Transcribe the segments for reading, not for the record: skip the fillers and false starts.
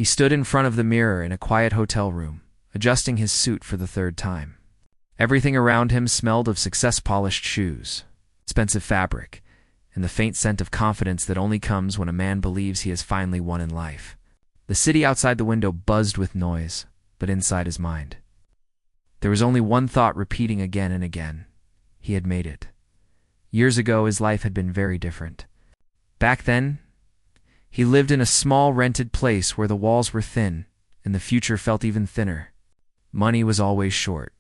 He stood in front of the mirror in a quiet hotel room, adjusting his suit for the third time. Everything around him smelled of success-polished shoes, expensive fabric, and the faint scent of confidence that only comes when a man believes he has finally won in life. The city outside the window buzzed with noise, but inside his mind, there was only one thought repeating again and again. He had made it. Years ago, his life had been very different. Back then, he lived in a small rented place where the walls were thin, and the future felt even thinner. Money was always short.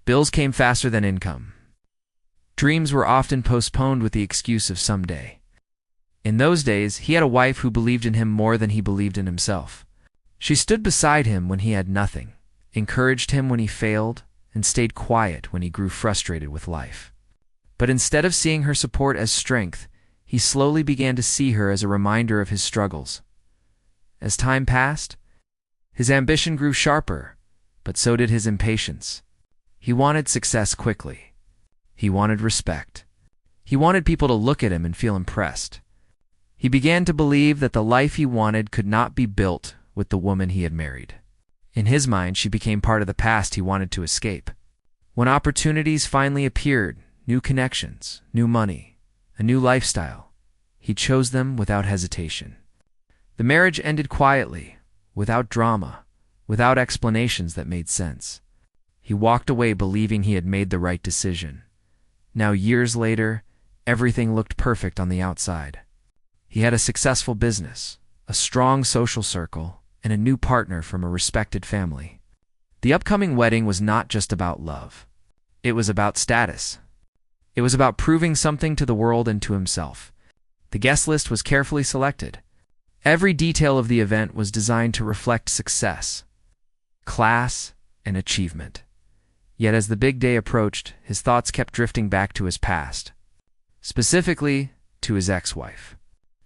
Bills came faster than income. Dreams were often postponed with the excuse of someday. In those days, he had a wife who believed in him more than he believed in himself. She stood beside him when he had nothing, encouraged him when he failed, and stayed quiet when he grew frustrated with life. But instead of seeing her support as strength, he slowly began to see her as a reminder of his struggles. As time passed, his ambition grew sharper, but so did his impatience. He wanted success quickly. He wanted respect. He wanted people to look at him and feel impressed. He began to believe that the life he wanted could not be built with the woman he had married. In his mind, she became part of the past he wanted to escape. When opportunities finally appeared, new connections, new money, a new lifestyle, he chose them without hesitation. The marriage ended quietly, without drama, without explanations that made sense. He walked away believing he had made the right decision. Now, years later, everything looked perfect on the outside. He had a successful business, a strong social circle, and a new partner from a respected family. The upcoming wedding was not just about love. It was about status. It was about proving something to the world and to himself. The guest list was carefully selected. Every detail of the event was designed to reflect success, class, and achievement. Yet as the big day approached, his thoughts kept drifting back to his past, specifically to his ex-wife.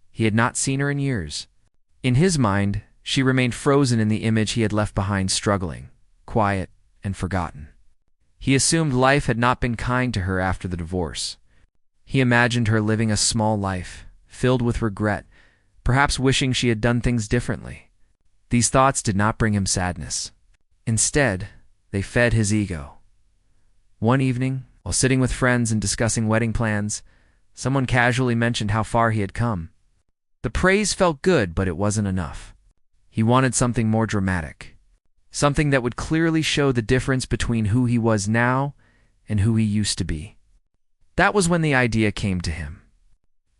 He had not seen her in years. In his mind, she remained frozen in the image he had left behind, struggling, quiet, and forgotten. He assumed life had not been kind to her after the divorce. He imagined her living a small life, filled with regret, perhaps wishing she had done things differently. These thoughts did not bring him sadness. Instead, they fed his ego. One evening, while sitting with friends and discussing wedding plans, someone casually mentioned how far he had come. The praise felt good, but it wasn't enough. He wanted something more dramatic, something that would clearly show the difference between who he was now and who he used to be. That was when the idea came to him.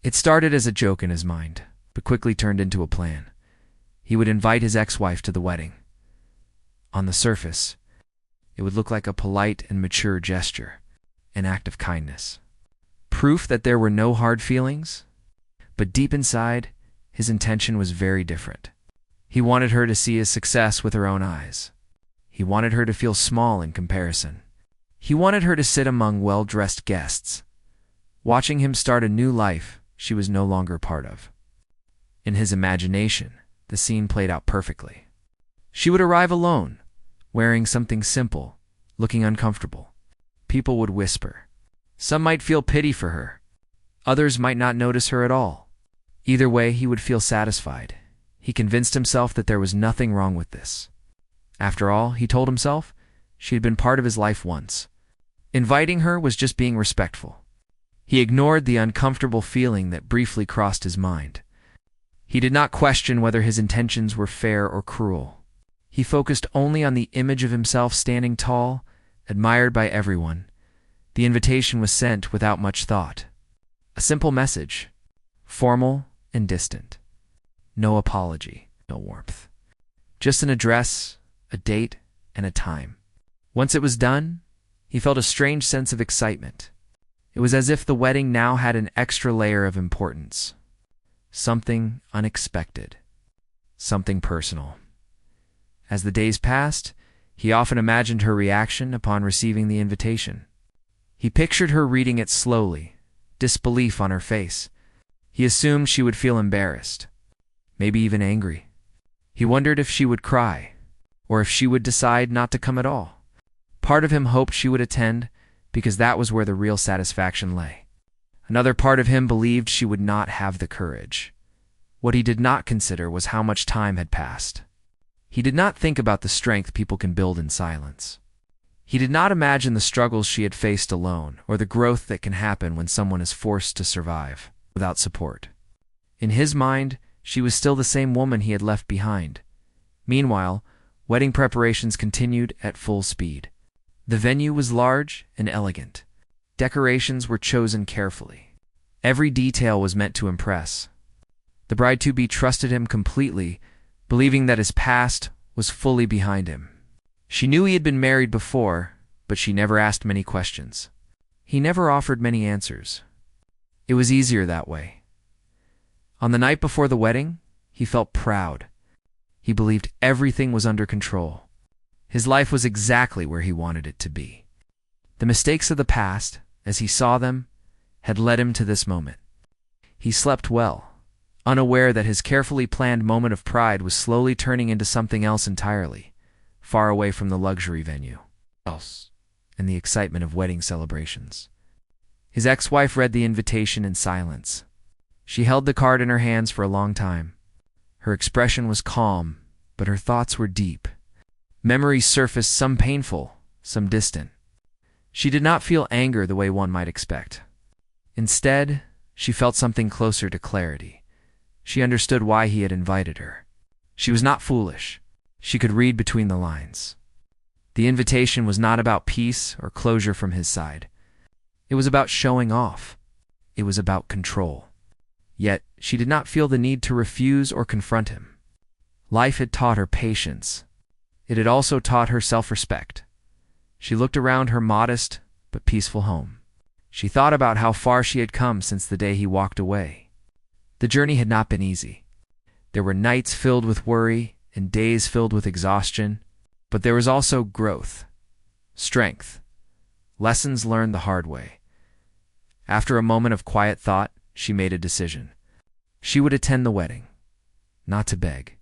It started as a joke in his mind, but quickly turned into a plan. He would invite his ex-wife to the wedding. On the surface, it would look like a polite and mature gesture, an act of kindness, proof that there were no hard feelings. But deep inside, his intention was very different. He wanted her to see his success with her own eyes. He wanted her to feel small in comparison. He wanted her to sit among well-dressed guests, watching him start a new life she was no longer part of. In his imagination, the scene played out perfectly. She would arrive alone, wearing something simple, looking uncomfortable. People would whisper. Some might feel pity for her. Others might not notice her at all. Either way, he would feel satisfied. He convinced himself that there was nothing wrong with this. After all, he told himself, she had been part of his life once. Inviting her was just being respectful. He ignored the uncomfortable feeling that briefly crossed his mind. He did not question whether his intentions were fair or cruel. He focused only on the image of himself standing tall, admired by everyone. The invitation was sent without much thought. A simple message, formal and distant. No apology, no warmth. Just an address, a date, and a time. Once it was done, he felt a strange sense of excitement. It was as if the wedding now had an extra layer of importance. Something unexpected. Something personal. As the days passed, he often imagined her reaction upon receiving the invitation. He pictured her reading it slowly, disbelief on her face. He assumed she would feel embarrassed, maybe even angry. He wondered if she would cry, or if she would decide not to come at all. Part of him hoped she would attend, because that was where the real satisfaction lay. Another part of him believed she would not have the courage. What he did not consider was how much time had passed. He did not think about the strength people can build in silence. He did not imagine the struggles she had faced alone, or the growth that can happen when someone is forced to survive without support. In his mind, she was still the same woman he had left behind. Meanwhile, wedding preparations continued at full speed. The venue was large and elegant. Decorations were chosen carefully. Every detail was meant to impress. The bride-to-be trusted him completely, believing that his past was fully behind him. She knew he had been married before, but she never asked many questions. He never offered many answers. It was easier that way. On the night before the wedding, he felt proud. He believed everything was under control. His life was exactly where he wanted it to be. The mistakes of the past, as he saw them, had led him to this moment. He slept well, unaware that his carefully planned moment of pride was slowly turning into something else entirely, far away from the luxury venue and the excitement of wedding celebrations. His ex-wife read the invitation in silence. She held the card in her hands for a long time. Her expression was calm, but her thoughts were deep. Memories surfaced, some painful, some distant. She did not feel anger the way one might expect. Instead, she felt something closer to clarity. She understood why he had invited her. She was not foolish. She could read between the lines. The invitation was not about peace or closure from his side. It was about showing off. It was about control. Yet, she did not feel the need to refuse or confront him. Life had taught her patience. It had also taught her self-respect. She looked around her modest but peaceful home. She thought about how far she had come since the day he walked away. The journey had not been easy. There were nights filled with worry and days filled with exhaustion, but there was also growth, strength, lessons learned the hard way. After a moment of quiet thought, she made a decision. She would attend the wedding, not to beg,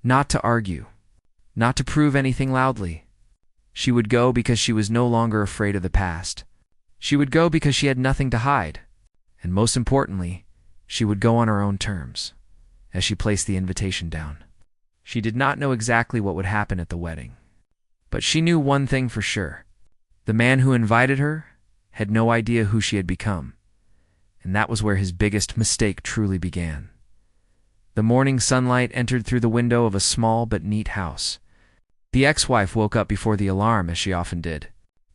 not to argue, not to prove anything loudly. She would go because she was no longer afraid of the past. She would go because she had nothing to hide. And most importantly, she would go on her own terms, as she placed the invitation down. She did not know exactly what would happen at the wedding, but she knew one thing for sure. The man who invited her had no idea who she had become, and that was where his biggest mistake truly began. The morning sunlight entered through the window of a small but neat house. The ex-wife woke up before the alarm, as she often did.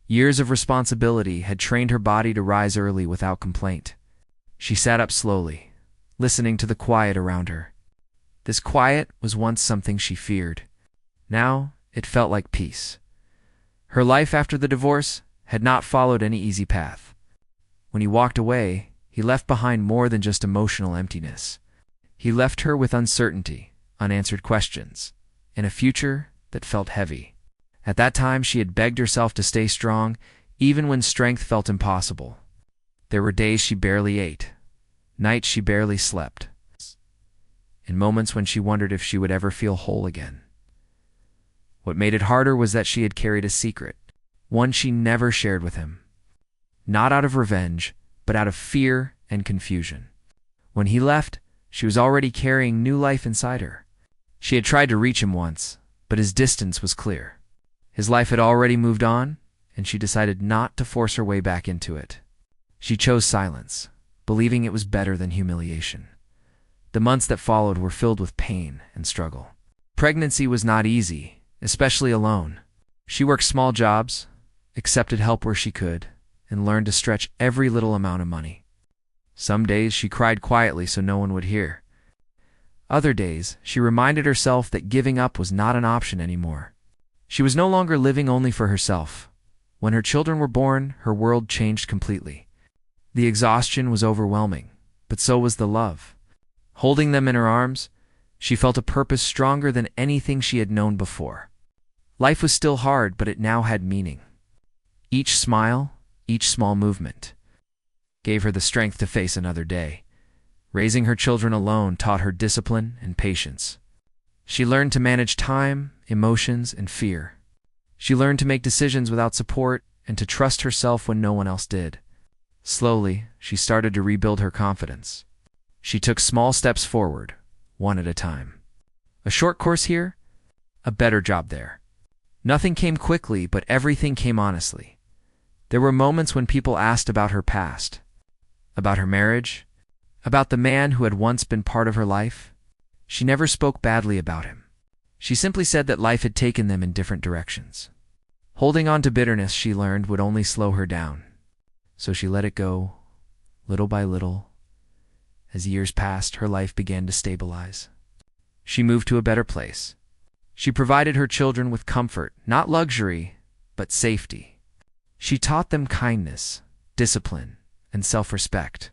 Years of responsibility had trained her body to rise early without complaint. She sat up slowly, listening to the quiet around her. This quiet was once something she feared. Now it felt like peace. Her life after the divorce had not followed any easy path. When he walked away, he left behind more than just emotional emptiness. He left her with uncertainty, unanswered questions, and a future that felt heavy. At that time, she had begged herself to stay strong, even when strength felt impossible. There were days she barely ate, nights she barely slept, and moments when she wondered if she would ever feel whole again. What made it harder was that she had carried a secret, one she never shared with him. Not out of revenge, but out of fear and confusion. When he left, she was already carrying new life inside her. She had tried to reach him once, but his distance was clear. His life had already moved on, and she decided not to force her way back into it. She chose silence, believing it was better than humiliation. The months that followed were filled with pain and struggle. Pregnancy was not easy, especially alone. She worked small jobs, accepted help where she could, and learned to stretch every little amount of money. Some days she cried quietly so no one would hear. Other days, she reminded herself that giving up was not an option anymore. She was no longer living only for herself. When her children were born, her world changed completely. The exhaustion was overwhelming, but so was the love. Holding them in her arms, she felt a purpose stronger than anything she had known before. Life was still hard, but it now had meaning. Each smile, each small movement, gave her the strength to face another day. Raising her children alone taught her discipline and patience. She learned to manage time, emotions, and fear. She learned to make decisions without support and to trust herself when no one else did. Slowly, she started to rebuild her confidence. She took small steps forward, one at a time. A short course here, a better job there. Nothing came quickly, but everything came honestly. There were moments when people asked about her past, about her marriage, about the man who had once been part of her life. She never spoke badly about him. She simply said that life had taken them in different directions. Holding on to bitterness, she learned, would only slow her down. So she let it go, little by little. As years passed, her life began to stabilize. She moved to a better place. She provided her children with comfort, not luxury, but safety. She taught them kindness, discipline, and self-respect.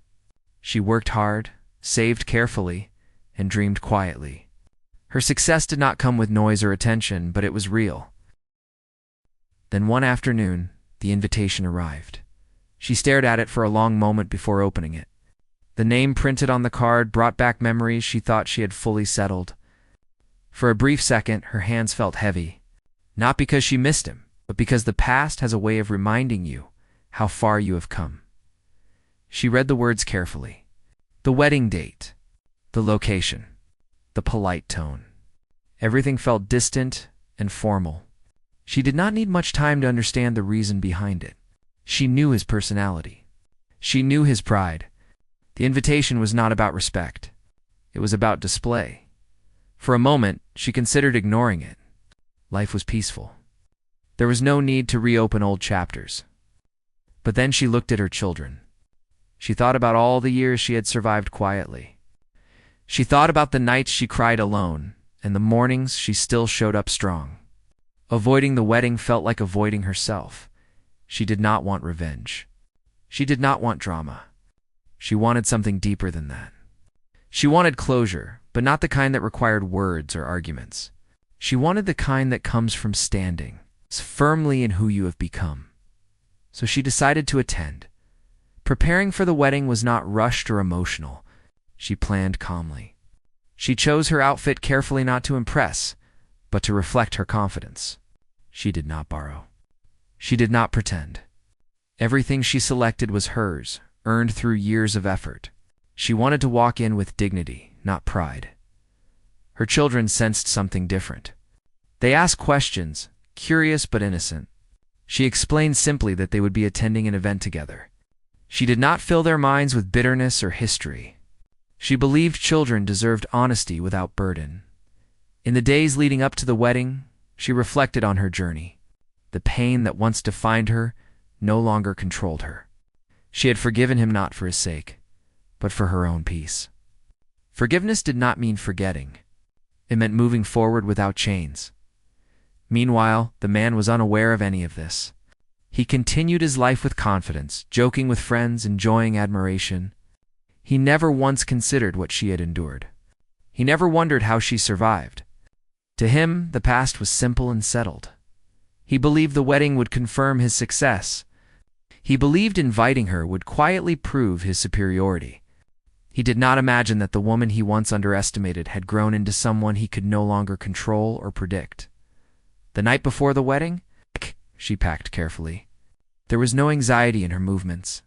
She worked hard, saved carefully, and dreamed quietly. Her success did not come with noise or attention, but it was real. Then one afternoon, the invitation arrived. She stared at it for a long moment before opening it. The name printed on the card brought back memories she thought she had fully settled. For a brief second, her hands felt heavy, not because she missed him, but because the past has a way of reminding you how far you have come. She read the words carefully. The wedding date, the location, the polite tone. Everything felt distant and formal. She did not need much time to understand the reason behind it. She knew his personality. She knew his pride. The invitation was not about respect. It was about display. For a moment, she considered ignoring it. Life was peaceful. There was no need to reopen old chapters. But then she looked at her children. She thought about all the years she had survived quietly. She thought about the nights she cried alone, and the mornings she still showed up strong. Avoiding the wedding felt like avoiding herself. She did not want revenge. She did not want drama. She wanted something deeper than that. She wanted closure, but not the kind that required words or arguments. She wanted the kind that comes from standing firmly in who you have become. So she decided to attend. Preparing for the wedding was not rushed or emotional. She planned calmly. She chose her outfit carefully, not to impress, but to reflect her confidence. She did not borrow. She did not pretend. Everything she selected was hers, earned through years of effort. She wanted to walk in with dignity, not pride. Her children sensed something different. They asked questions, curious but innocent. She explained simply that they would be attending an event together. She did not fill their minds with bitterness or history. She believed children deserved honesty without burden. In the days leading up to the wedding, she reflected on her journey. The pain that once defined her no longer controlled her. She had forgiven him not for his sake, but for her own peace. Forgiveness did not mean forgetting. It meant moving forward without chains. Meanwhile, the man was unaware of any of this. He continued his life with confidence, joking with friends, enjoying admiration. He never once considered what she had endured. He never wondered how she survived. To him, the past was simple and settled. He believed the wedding would confirm his success. He believed inviting her would quietly prove his superiority. He did not imagine that the woman he once underestimated had grown into someone he could no longer control or predict. The night before the wedding, she packed carefully. There was no anxiety in her movements,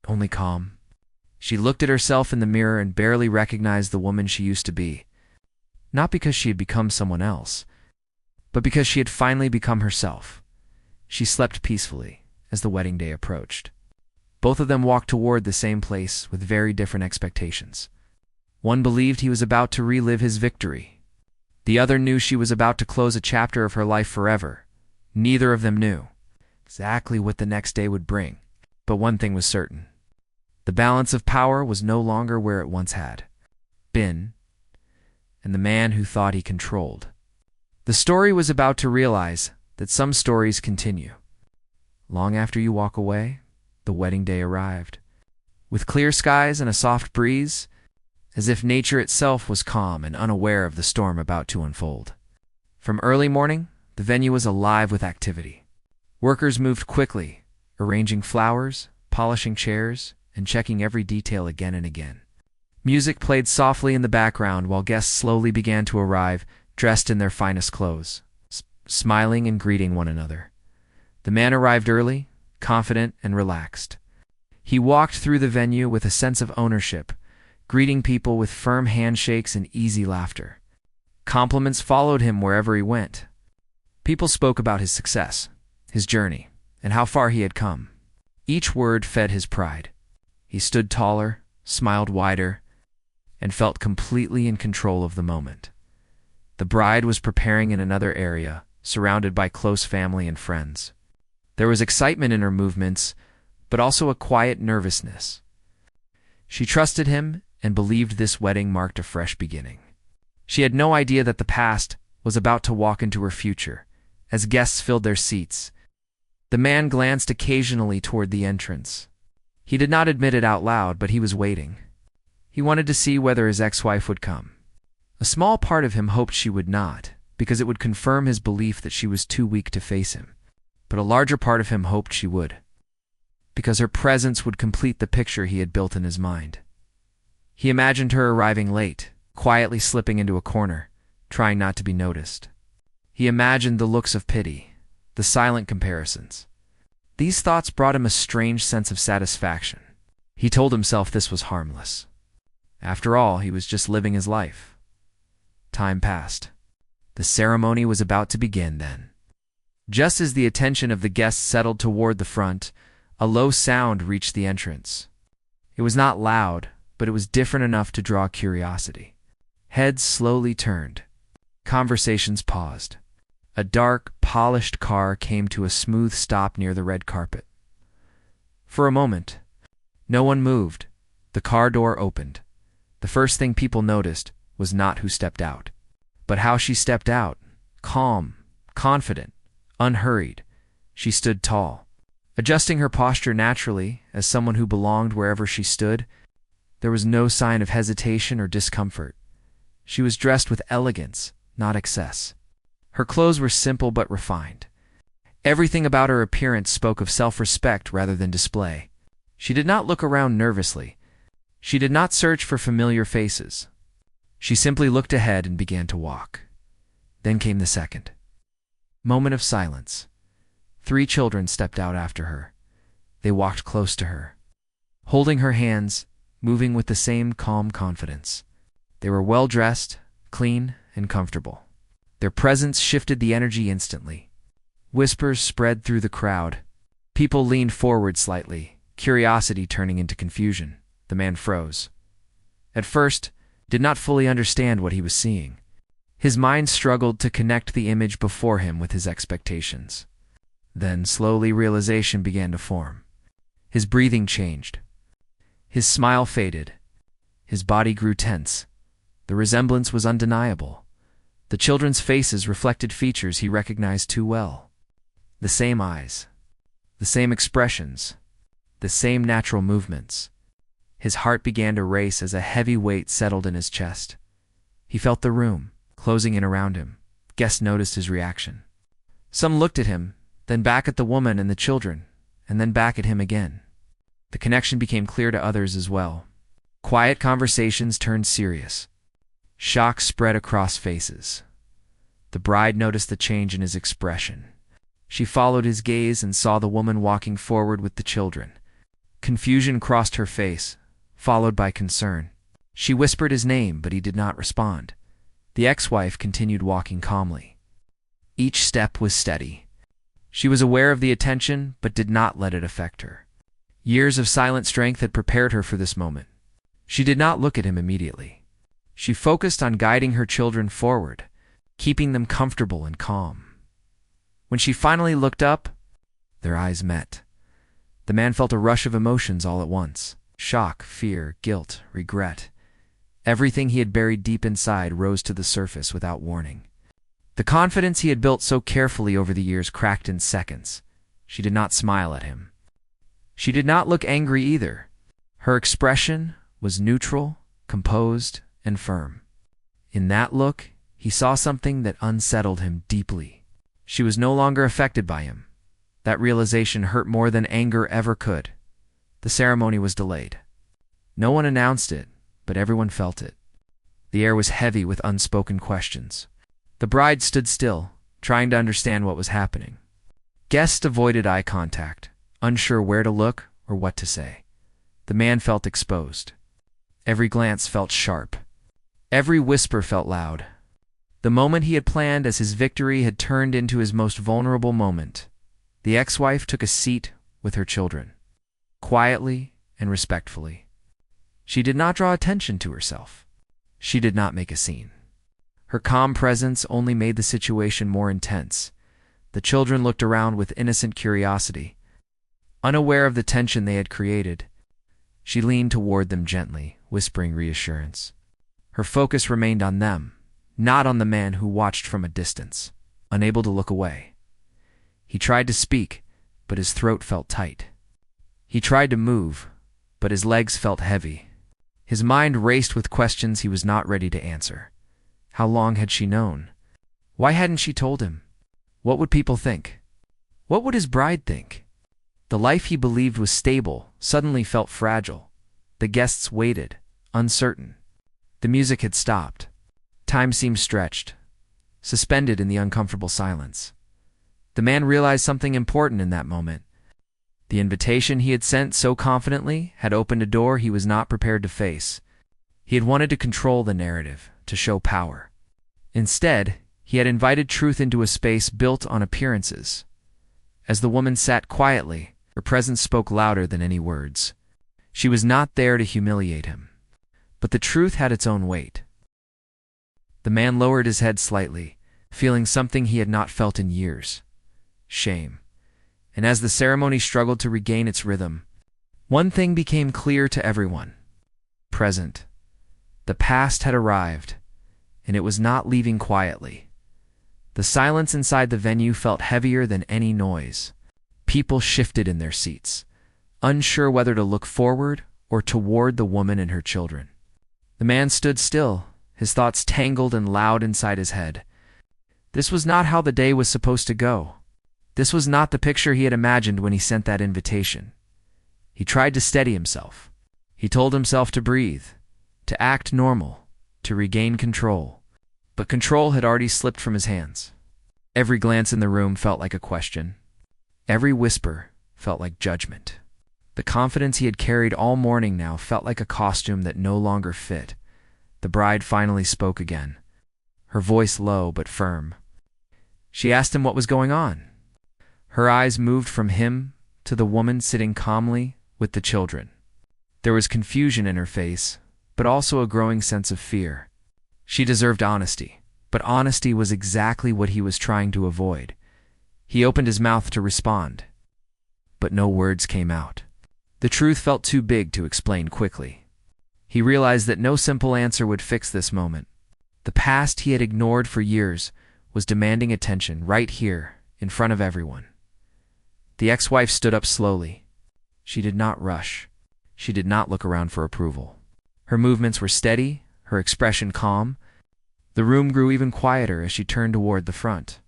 only calm. She looked at herself in the mirror and barely recognized the woman she used to be. Not because she had become someone else, but because she had finally become herself. She slept peacefully as the wedding day approached. Both of them walked toward the same place with very different expectations. One believed he was about to relive his victory. The other knew she was about to close a chapter of her life forever. Neither of them knew exactly what the next day would bring, but one thing was certain. The balance of power was no longer where it once had been, and the man who thought he controlled. The story was about to realize that some stories continue. Long after you walk away, the wedding day arrived. With clear skies and a soft breeze, as if nature itself was calm and unaware of the storm about to unfold. From early morning, the venue was alive with activity. Workers moved quickly, arranging flowers, polishing chairs, and checking every detail again and again. Music played softly in the background while guests slowly began to arrive, dressed in their finest clothes, smiling and greeting one another. The man arrived early, confident and relaxed. He walked through the venue with a sense of ownership, greeting people with firm handshakes and easy laughter. Compliments followed him wherever he went. People spoke about his success, his journey, and how far he had come. Each word fed his pride. He stood taller, smiled wider, and felt completely in control of the moment. The bride was preparing in another area, surrounded by close family and friends. There was excitement in her movements, but also a quiet nervousness. She trusted him and believed this wedding marked a fresh beginning. She had no idea that the past was about to walk into her future. As guests filled their seats, the man glanced occasionally toward the entrance. He did not admit it out loud, but he was waiting. He wanted to see whether his ex-wife would come. A small part of him hoped she would not, because it would confirm his belief that she was too weak to face him. But a larger part of him hoped she would, because her presence would complete the picture he had built in his mind. He imagined her arriving late, quietly slipping into a corner, trying not to be noticed. He imagined the looks of pity, the silent comparisons. These thoughts brought him a strange sense of satisfaction. He told himself this was harmless. After all, he was just living his life. Time passed. The ceremony was about to begin then. Just as the attention of the guests settled toward the front, a low sound reached the entrance. It was not loud, but it was different enough to draw curiosity. Heads slowly turned. Conversations paused. A dark, polished car came to a smooth stop near the red carpet. For a moment, no one moved. The car door opened. The first thing people noticed was not who stepped out, but how she stepped out. Calm, confident, unhurried. She stood tall, adjusting her posture naturally as someone who belonged wherever she stood. There was no sign of hesitation or discomfort. She was dressed with elegance, not excess. Her clothes were simple but refined. Everything about her appearance spoke of self-respect rather than display. She did not look around nervously. She did not search for familiar faces. She simply looked ahead and began to walk. Then came the second moment of silence. 3 children stepped out after her. They walked close to her, holding her hands, moving with the same calm confidence. They were well-dressed, clean, and comfortable. Their presence shifted the energy instantly. Whispers spread through the crowd. People leaned forward slightly, curiosity turning into confusion. The man froze. At first, did not fully understand what he was seeing. His mind struggled to connect the image before him with his expectations. Then, slowly, realization began to form. His breathing changed. His smile faded. His body grew tense. The resemblance was undeniable. The children's faces reflected features he recognized too well. The same eyes, the same expressions, the same natural movements. His heart began to race as a heavy weight settled in his chest. He felt the room closing in around him. Guests noticed his reaction. Some looked at him, then back at the woman and the children, and then back at him again. The connection became clear to others as well. Quiet conversations turned serious. Shock spread across faces. The bride noticed the change in his expression. She followed his gaze and saw the woman walking forward with the children. Confusion crossed her face, followed by concern. She whispered his name, but he did not respond. The ex-wife continued walking calmly. Each step was steady. She was aware of the attention, but did not let it affect her. Years of silent strength had prepared her for this moment. She did not look at him immediately. She focused on guiding her children forward, keeping them comfortable and calm. When she finally looked up, their eyes met. The man felt a rush of emotions all at once. Shock, fear, guilt, regret. Everything he had buried deep inside rose to the surface without warning. The confidence he had built so carefully over the years cracked in seconds. She did not smile at him. She did not look angry either. Her expression was neutral, composed, and firm. In that look, he saw something that unsettled him deeply. She was no longer affected by him. That realization hurt more than anger ever could. The ceremony was delayed. No one announced it, but everyone felt it. The air was heavy with unspoken questions. The bride stood still, trying to understand what was happening. Guests avoided eye contact, unsure where to look or what to say. The man felt exposed. Every glance felt sharp. Every whisper felt loud. The moment he had planned as his victory had turned into his most vulnerable moment. The ex-wife took a seat with her children, quietly and respectfully. She did not draw attention to herself. She did not make a scene. Her calm presence only made the situation more intense. The children looked around with innocent curiosity, unaware of the tension they had created. She leaned toward them gently, whispering reassurance. Her focus remained on them, not on the man who watched from a distance, unable to look away. He tried to speak, but his throat felt tight. He tried to move, but his legs felt heavy. His mind raced with questions he was not ready to answer. How long had she known? Why hadn't she told him? What would people think? What would his bride think? The life he believed was stable suddenly felt fragile. The guests waited, uncertain. The music had stopped. Time seemed stretched, suspended in the uncomfortable silence. The man realized something important in that moment. The invitation he had sent so confidently had opened a door he was not prepared to face. He had wanted to control the narrative, to show power. Instead, he had invited truth into a space built on appearances. As the woman sat quietly, her presence spoke louder than any words. She was not there to humiliate him, but the truth had its own weight. The man lowered his head slightly, feeling something he had not felt in years: shame. And as the ceremony struggled to regain its rhythm, one thing became clear to everyone. Present. The past had arrived, and it was not leaving quietly. The silence inside the venue felt heavier than any noise. People shifted in their seats, unsure whether to look forward or toward the woman and her children. The man stood still, his thoughts tangled and loud inside his head. This was not how the day was supposed to go. This was not the picture he had imagined when he sent that invitation. He tried to steady himself. He told himself to breathe, to act normal, to regain control. But control had already slipped from his hands. Every glance in the room felt like a question. Every whisper felt like judgment. The confidence he had carried all morning now felt like a costume that no longer fit. The bride finally spoke again, her voice low but firm. She asked him what was going on. Her eyes moved from him to the woman sitting calmly with the children. There was confusion in her face, but also a growing sense of fear. She deserved honesty, but honesty was exactly what he was trying to avoid. He opened his mouth to respond, but no words came out. The truth felt too big to explain quickly. He realized that no simple answer would fix this moment. The past he had ignored for years was demanding attention right here, in front of everyone. The ex-wife stood up slowly. She did not rush. She did not look around for approval. Her movements were steady, her expression calm. The room grew even quieter as she turned toward the front.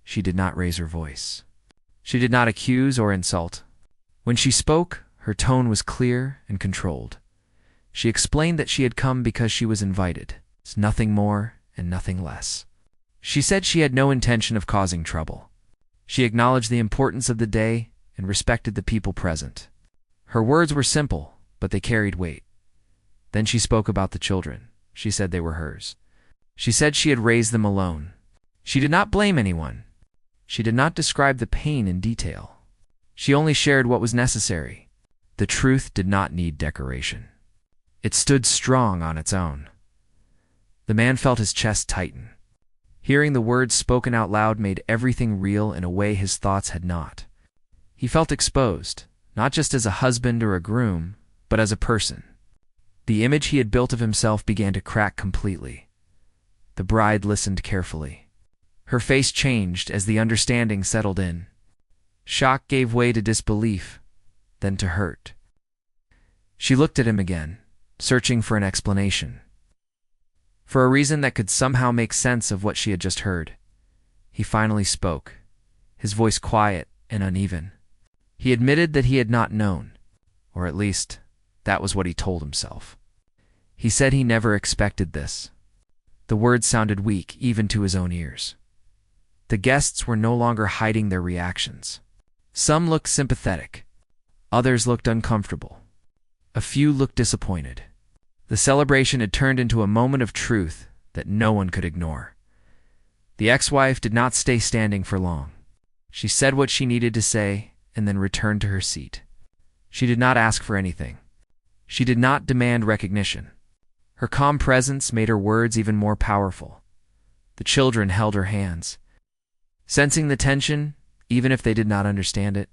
She did not raise her voice. She did not accuse or insult. When she spoke, her tone was clear and controlled. She explained that she had come because she was invited. It's nothing more and nothing less. She said she had no intention of causing trouble. She acknowledged the importance of the day and respected the people present. Her words were simple, but they carried weight. Then she spoke about the children. She said they were hers. She said she had raised them alone. She did not blame anyone. She did not describe the pain in detail. She only shared what was necessary. The truth did not need decoration. It stood strong on its own. The man felt his chest tighten. Hearing the words spoken out loud made everything real in a way his thoughts had not. He felt exposed, not just as a husband or a groom, but as a person. The image he had built of himself began to crack completely. The bride listened carefully. Her face changed as the understanding settled in. Shock gave way to disbelief, then to hurt. She looked at him again, searching for an explanation. For a reason that could somehow make sense of what she had just heard. He finally spoke, his voice quiet and uneven. He admitted that he had not known, or at least, that was what he told himself. He said he never expected this. The words sounded weak even to his own ears. The guests were no longer hiding their reactions. Some looked sympathetic. Others looked uncomfortable. A few looked disappointed. The celebration had turned into a moment of truth that no one could ignore. The ex-wife did not stay standing for long. She said what she needed to say and then returned to her seat. She did not ask for anything. She did not demand recognition. Her calm presence made her words even more powerful. The children held her hands. Sensing the tension, even if they did not understand it,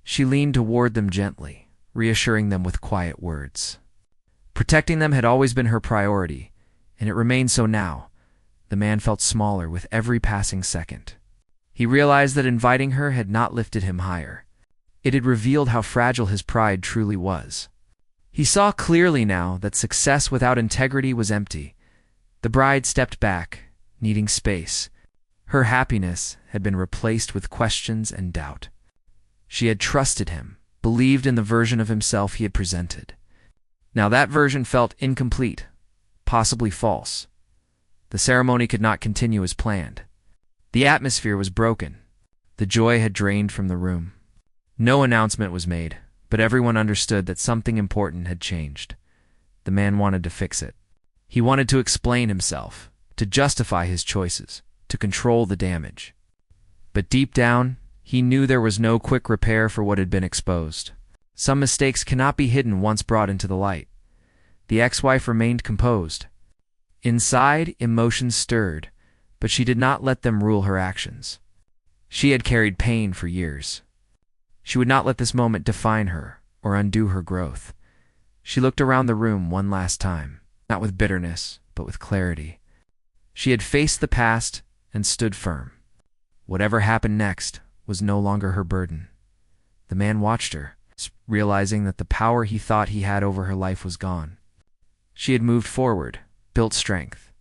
she leaned toward them gently, reassuring them with quiet words. Protecting them had always been her priority, and it remained so now. The man felt smaller with every passing second. He realized that inviting her had not lifted him higher. It had revealed how fragile his pride truly was. He saw clearly now that success without integrity was empty. The bride stepped back, needing space. Her happiness had been replaced with questions and doubt. She had trusted him, believed in the version of himself he had presented. Now that version felt incomplete, possibly false. The ceremony could not continue as planned. The atmosphere was broken. The joy had drained from the room. No announcement was made, but everyone understood that something important had changed. The man wanted to fix it. He wanted to explain himself, to justify his choices, to control the damage. But deep down, he knew there was no quick repair for what had been exposed. Some mistakes cannot be hidden once brought into the light. The ex-wife remained composed. Inside, emotions stirred, but she did not let them rule her actions. She had carried pain for years. She would not let this moment define her or undo her growth. She looked around the room one last time, not with bitterness, but with clarity. She had faced the past and stood firm. Whatever happened next was no longer her burden. The man watched her, realizing that the power he thought he had over her life was gone. She had moved forward, built strength,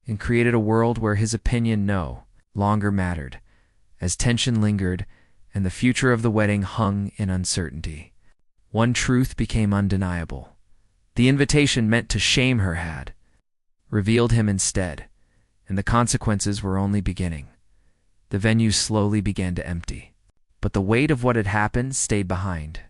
and created a world where his opinion no longer mattered, as tension lingered and the future of the wedding hung in uncertainty. One truth became undeniable. The invitation meant to shame her had revealed him instead, and the consequences were only beginning. The venue slowly began to empty, but the weight of what had happened stayed behind.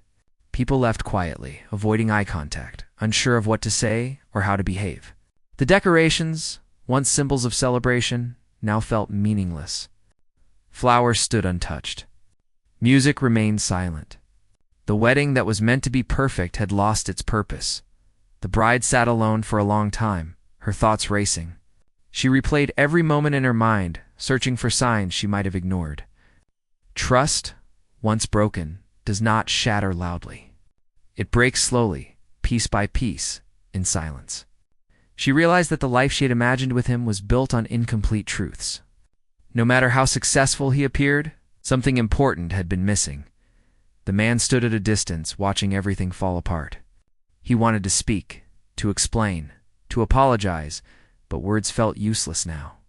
People left quietly, avoiding eye contact, unsure of what to say or how to behave. The decorations, once symbols of celebration, now felt meaningless. Flowers stood untouched. Music remained silent. The wedding that was meant to be perfect had lost its purpose. The bride sat alone for a long time, her thoughts racing. She replayed every moment in her mind, searching for signs she might have ignored. Trust, once broken, does not shatter loudly. It breaks slowly, piece by piece, in silence. She realized that the life she had imagined with him was built on incomplete truths. No matter how successful he appeared, something important had been missing. The man stood at a distance, watching everything fall apart. He wanted to speak, to explain, to apologize, but words felt useless now.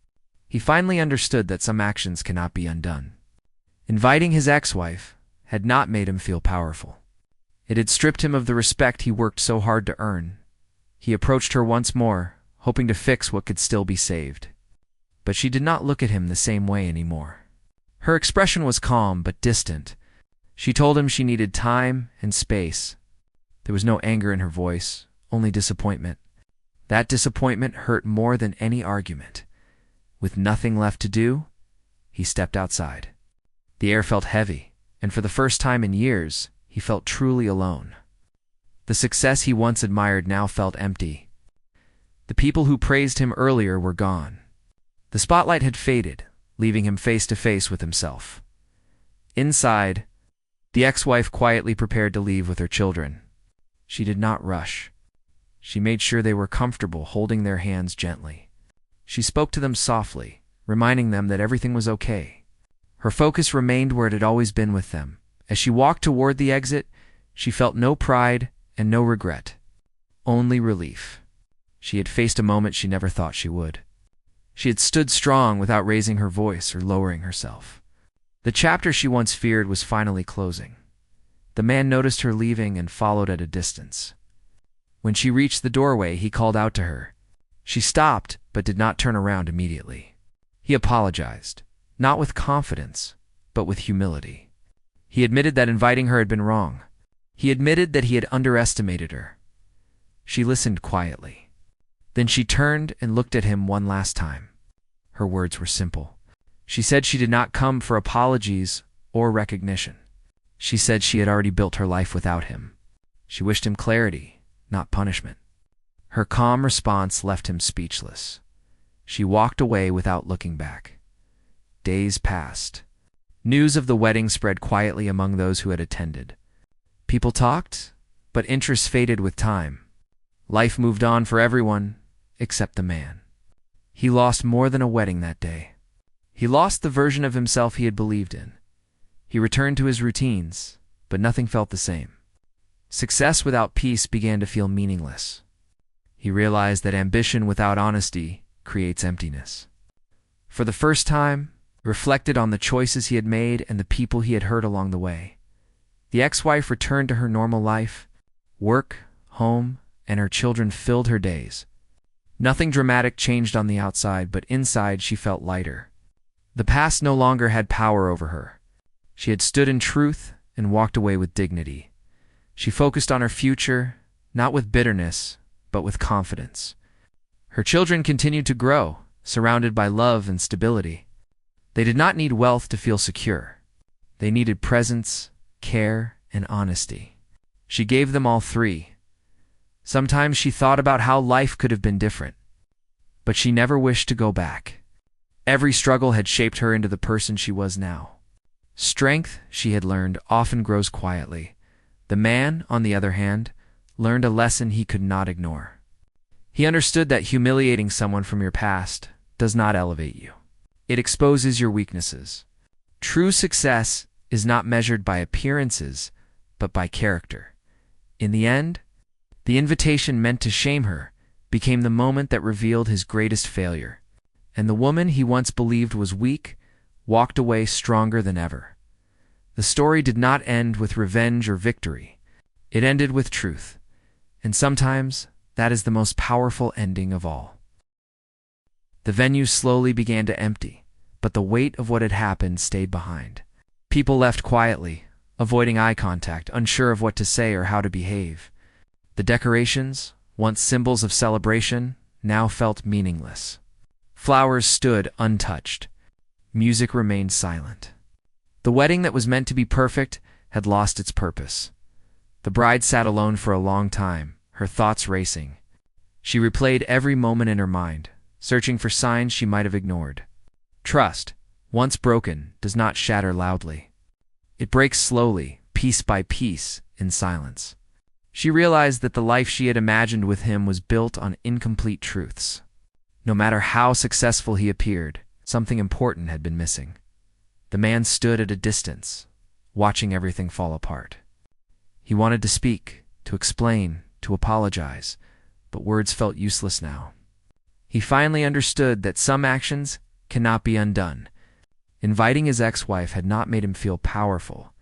He finally understood that some actions cannot be undone. Inviting his ex-wife had not made him feel powerful. It had stripped him of the respect he worked so hard to earn. He approached her once more, hoping to fix what could still be saved. But she did not look at him the same way anymore. Her expression was calm but distant. She told him she needed time and space. There was no anger in her voice, only disappointment. That disappointment hurt more than any argument. With nothing left to do, he stepped outside. The air felt heavy, and for the first time in years, he felt truly alone. The success he once admired now felt empty. The people who praised him earlier were gone. The spotlight had faded, leaving him face to face with himself. Inside, the ex-wife quietly prepared to leave with her children. She did not rush. She made sure they were comfortable, holding their hands gently. She spoke to them softly, reminding them that everything was okay. Her focus remained where it had always been with them. As she walked toward the exit, she felt no pride and no regret, only relief. She had faced a moment she never thought she would. She had stood strong without raising her voice or lowering herself. The chapter she once feared was finally closing. The man noticed her leaving and followed at a distance. When she reached the doorway, he called out to her. She stopped, but did not turn around immediately. He apologized, not with confidence, but with humility. He admitted that inviting her had been wrong. He admitted that he had underestimated her. She listened quietly. Then she turned and looked at him one last time. Her words were simple. She said she did not come for apologies or recognition. She said she had already built her life without him. She wished him clarity, not punishment. Her calm response left him speechless. She walked away without looking back. Days passed. News of the wedding spread quietly among those who had attended. People talked, but interest faded with time. Life moved on for everyone except the man. He lost more than a wedding that day. He lost the version of himself he had believed in. He returned to his routines, but nothing felt the same. Success without peace began to feel meaningless. He realized that ambition without honesty creates emptiness. For the first time, he reflected on the choices he had made and the people he had hurt along the way. The ex-wife returned to her normal life. Work, home, and her children filled her days. Nothing dramatic changed on the outside, but inside she felt lighter. The past no longer had power over her. She had stood in truth and walked away with dignity. She focused on her future, not with bitterness, but with confidence. Her children continued to grow, surrounded by love and stability. They did not need wealth to feel secure. They needed presence, care, and honesty. She gave them all three. Sometimes she thought about how life could have been different, but she never wished to go back. Every struggle had shaped her into the person she was now. Strength, she had learned, often grows quietly. The man, on the other hand, learned a lesson he could not ignore. He understood that humiliating someone from your past does not elevate you. It exposes your weaknesses. True success is not measured by appearances, but by character. In the end, the invitation meant to shame her became the moment that revealed his greatest failure, and the woman he once believed was weak walked away stronger than ever. The story did not end with revenge or victory. It ended with truth, and sometimes that is the most powerful ending of all. The venue slowly began to empty, but the weight of what had happened stayed behind. People left quietly, avoiding eye contact, unsure of what to say or how to behave. The decorations, once symbols of celebration, now felt meaningless. Flowers stood untouched. Music remained silent. The wedding that was meant to be perfect had lost its purpose. The bride sat alone for a long time, her thoughts racing. She replayed every moment in her mind, searching for signs she might have ignored. Trust, once broken, does not shatter loudly. It breaks slowly, piece by piece, in silence. She realized that the life she had imagined with him was built on incomplete truths. No matter how successful he appeared, something important had been missing. The man stood at a distance, watching everything fall apart. He wanted to speak, to explain, to apologize, but words felt useless now. He finally understood that some actions cannot be undone. Inviting his ex-wife had not made him feel powerful.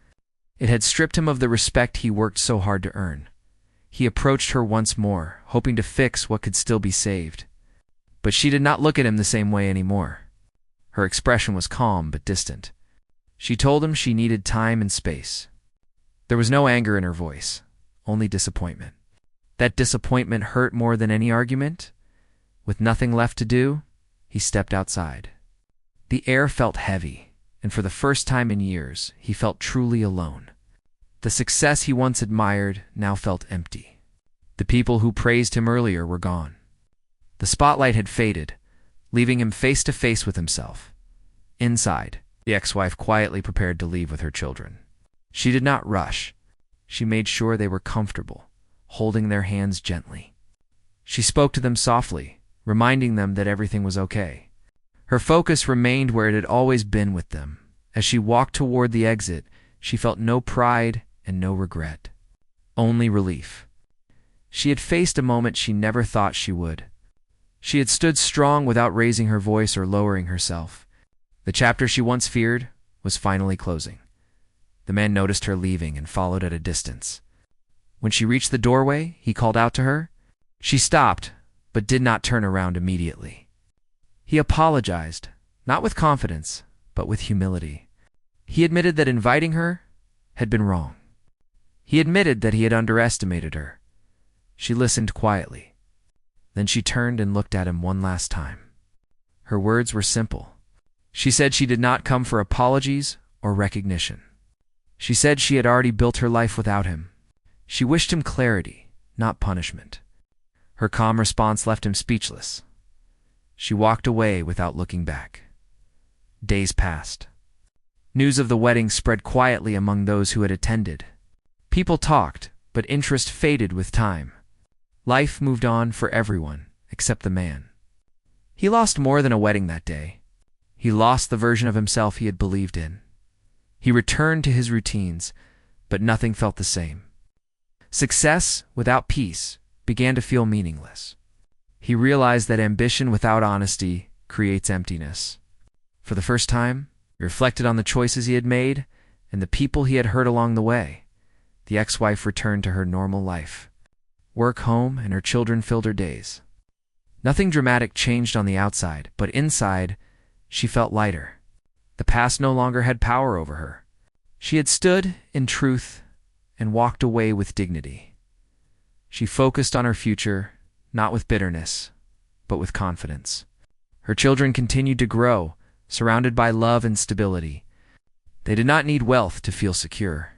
It had stripped him of the respect he worked so hard to earn. He approached her once more, hoping to fix what could still be saved. But she did not look at him the same way anymore. Her expression was calm but distant. She told him she needed time and space. There was no anger in her voice, only disappointment. That disappointment hurt more than any argument. With nothing left to do, he stepped outside. The air felt heavy, and for the first time in years, he felt truly alone. The success he once admired now felt empty. The people who praised him earlier were gone. The spotlight had faded, leaving him face to face with himself. Inside, the ex-wife quietly prepared to leave with her children. She did not rush. She made sure they were comfortable, holding their hands gently. She spoke to them softly, reminding them that everything was okay. Her focus remained where it had always been with them. As she walked toward the exit, she felt no pride and no regret, only relief. She had faced a moment she never thought she would. She had stood strong without raising her voice or lowering herself. The chapter she once feared was finally closing. The man noticed her leaving and followed at a distance. When she reached the doorway, he called out to her. She stopped, but did not turn around immediately. He apologized, not with confidence, but with humility. He admitted that inviting her had been wrong. He admitted that he had underestimated her. She listened quietly. Then she turned and looked at him one last time. Her words were simple. She said she did not come for apologies or recognition. She said she had already built her life without him. She wished him clarity, not punishment. Her calm response left him speechless. She walked away without looking back. Days passed. News of the wedding spread quietly among those who had attended. People talked, but interest faded with time. Life moved on for everyone, except the man. He lost more than a wedding that day. He lost the version of himself he had believed in. He returned to his routines, but nothing felt the same. Success without peace began to feel meaningless. He realized that ambition without honesty creates emptiness. For the first time, he reflected on the choices he had made and the people he had hurt along the way. The ex-wife returned to her normal life. Work, home, and her children filled her days. Nothing dramatic changed on the outside, but inside, she felt lighter. The past no longer had power over her. She had stood in truth and walked away with dignity. She focused on her future, not with bitterness, but with confidence. Her children continued to grow, surrounded by love and stability. They did not need wealth to feel secure.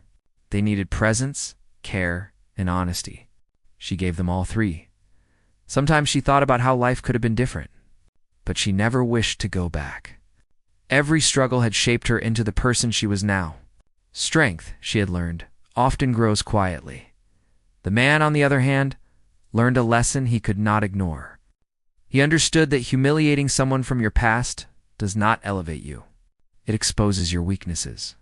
They needed presence, care, and honesty. She gave them all three. Sometimes she thought about how life could have been different, but she never wished to go back. Every struggle had shaped her into the person she was now. Strength, she had learned, often grows quietly. The man, on the other hand, learned a lesson he could not ignore. He understood that humiliating someone from your past does not elevate you. It exposes your weaknesses.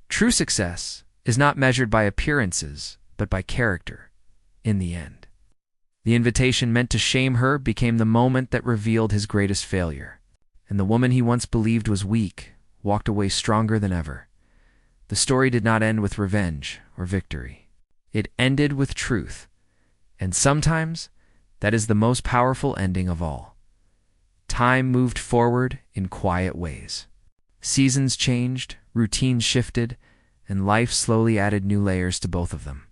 True success is not measured by appearances, but by character, in the end. The invitation meant to shame her became the moment that revealed his greatest failure, and the woman he once believed was weak walked away stronger than ever. The story did not end with revenge or victory. It ended with truth, and sometimes that is the most powerful ending of all. Time moved forward in quiet ways. Seasons changed, routines shifted, and life slowly added new layers to both of them.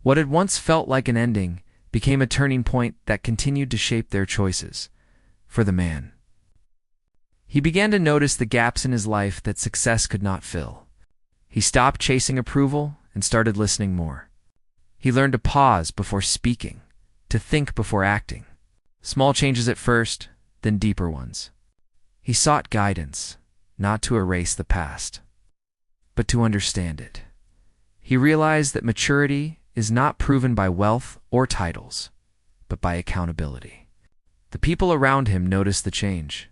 What had once felt like an ending became a turning point that continued to shape their choices. For the man, he began to notice the gaps in his life that success could not fill. He stopped chasing approval and started listening more. He learned to pause before speaking, to think before acting. Small changes at first, then deeper ones. He sought guidance, not to erase the past, but to understand it. He realized that maturity is not proven by wealth or titles, but by accountability. The people around him noticed the change.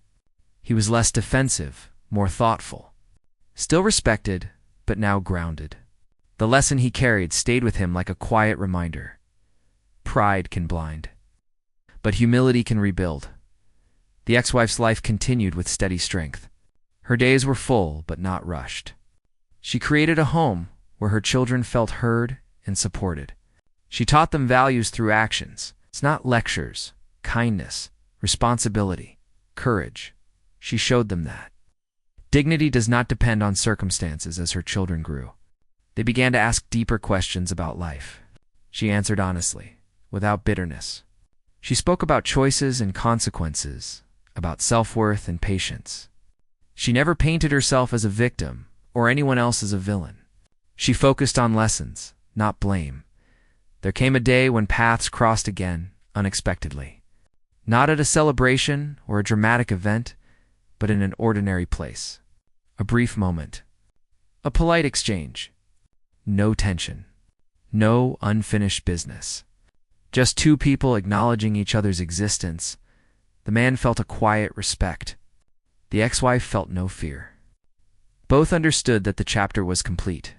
He was less defensive, more thoughtful. Still respected, but now grounded. The lesson he carried stayed with him like a quiet reminder. Pride can blind, but humility can rebuild. The ex-wife's life continued with steady strength. Her days were full, but not rushed. She created a home where her children felt heard and supported. She taught them values through actions. It's not lectures, kindness, responsibility, courage. She showed them that. Dignity does not depend on circumstances. As her children grew, they began to ask deeper questions about life. She answered honestly, without bitterness. She spoke about choices and consequences, about self-worth and patience. She never painted herself as a victim or anyone else as a villain. She focused on lessons, not blame. There came a day when paths crossed again, unexpectedly. Not at a celebration or a dramatic event, but in an ordinary place. A brief moment. A polite exchange. No tension. No unfinished business. Just two people acknowledging each other's existence. The man felt a quiet respect. The ex-wife felt no fear. Both understood that the chapter was complete.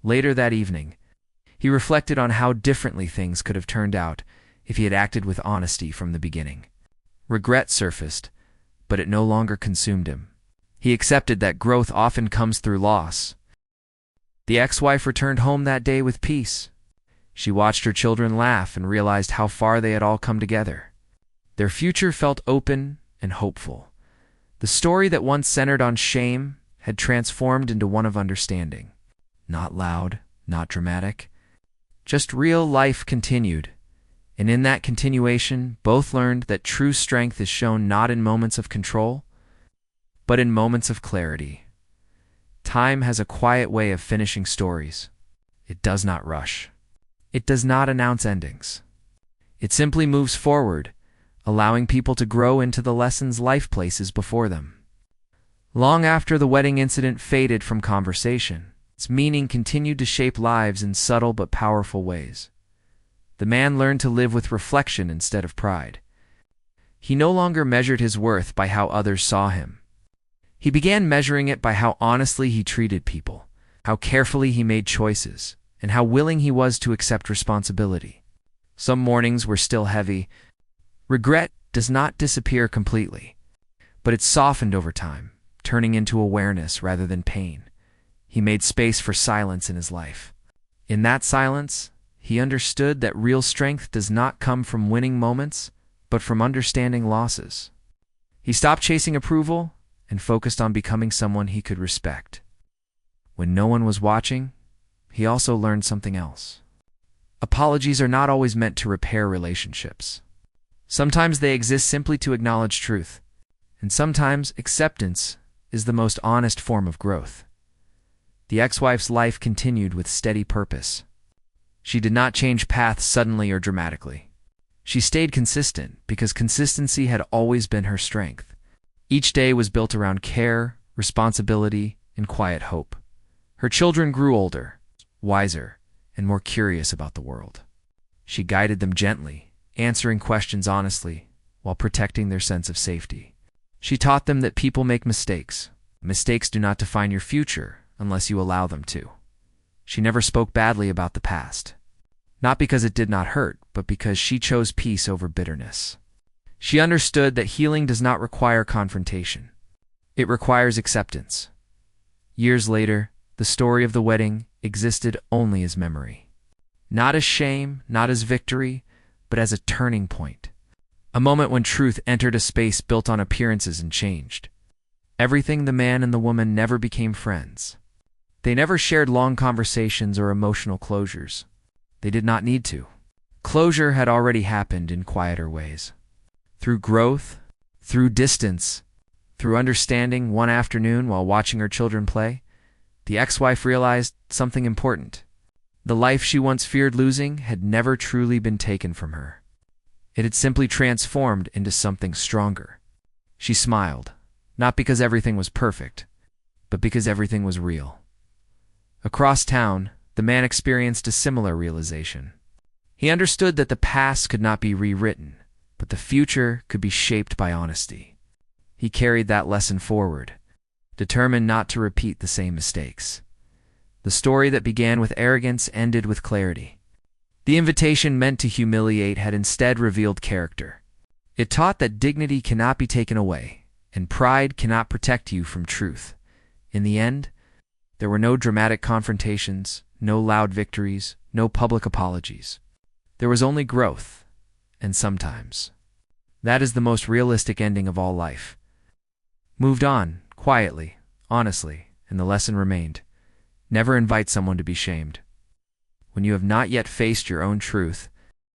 Later that evening, he reflected on how differently things could have turned out if he had acted with honesty from the beginning. Regret surfaced, but it no longer consumed him. He accepted that growth often comes through loss. The ex-wife returned home that day with peace. She watched her children laugh and realized how far they had all come together. Their future felt open and hopeful. The story that once centered on shame had transformed into one of understanding. Not loud, not dramatic. Just real life continued. And in that continuation, both learned that true strength is shown not in moments of control, but in moments of clarity. Time has a quiet way of finishing stories. It does not rush. It does not announce endings. It simply moves forward, allowing people to grow into the lessons life places before them. Long after the wedding incident faded from conversation, its meaning continued to shape lives in subtle but powerful ways. The man learned to live with reflection instead of pride. He no longer measured his worth by how others saw him. He began measuring it by how honestly he treated people, how carefully he made choices, and how willing he was to accept responsibility. Some mornings were still heavy. Regret does not disappear completely, but it softened over time, turning into awareness rather than pain. He made space for silence in his life. In that silence, he understood that real strength does not come from winning moments, but from understanding losses. He stopped chasing approval and focused on becoming someone he could respect. When no one was watching, he also learned something else. Apologies are not always meant to repair relationships. Sometimes they exist simply to acknowledge truth, and sometimes acceptance is the most honest form of growth. The ex-wife's life continued with steady purpose. She did not change paths suddenly or dramatically. She stayed consistent because consistency had always been her strength. Each day was built around care, responsibility, and quiet hope. Her children grew older, wiser, and more curious about the world. She guided them gently, answering questions honestly, while protecting their sense of safety. She taught them that people make mistakes. Mistakes do not define your future unless you allow them to. She never spoke badly about the past. Not because it did not hurt, but because she chose peace over bitterness. She understood that healing does not require confrontation. It requires acceptance. Years later, the story of the wedding existed only as memory. Not as shame, not as victory, but as a turning point. A moment when truth entered a space built on appearances and changed. Everything the man and the woman never became friends. They never shared long conversations or emotional closures. They did not need to. Closure had already happened in quieter ways. Through growth, through distance, through understanding. One afternoon while watching her children play, the ex-wife realized something important. The life she once feared losing had never truly been taken from her. It had simply transformed into something stronger. She smiled, not because everything was perfect, but because everything was real. Across town, the man experienced a similar realization. He understood that the past could not be rewritten, but the future could be shaped by honesty. He carried that lesson forward, determined not to repeat the same mistakes. The story that began with arrogance ended with clarity. The invitation meant to humiliate had instead revealed character. It taught that dignity cannot be taken away, and pride cannot protect you from truth. In the end, there were no dramatic confrontations, no loud victories, no public apologies. There was only growth, and sometimes. That is the most realistic ending of all life. Moved on, quietly, honestly, and the lesson remained. Never invite someone to be shamed. When you have not yet faced your own truth,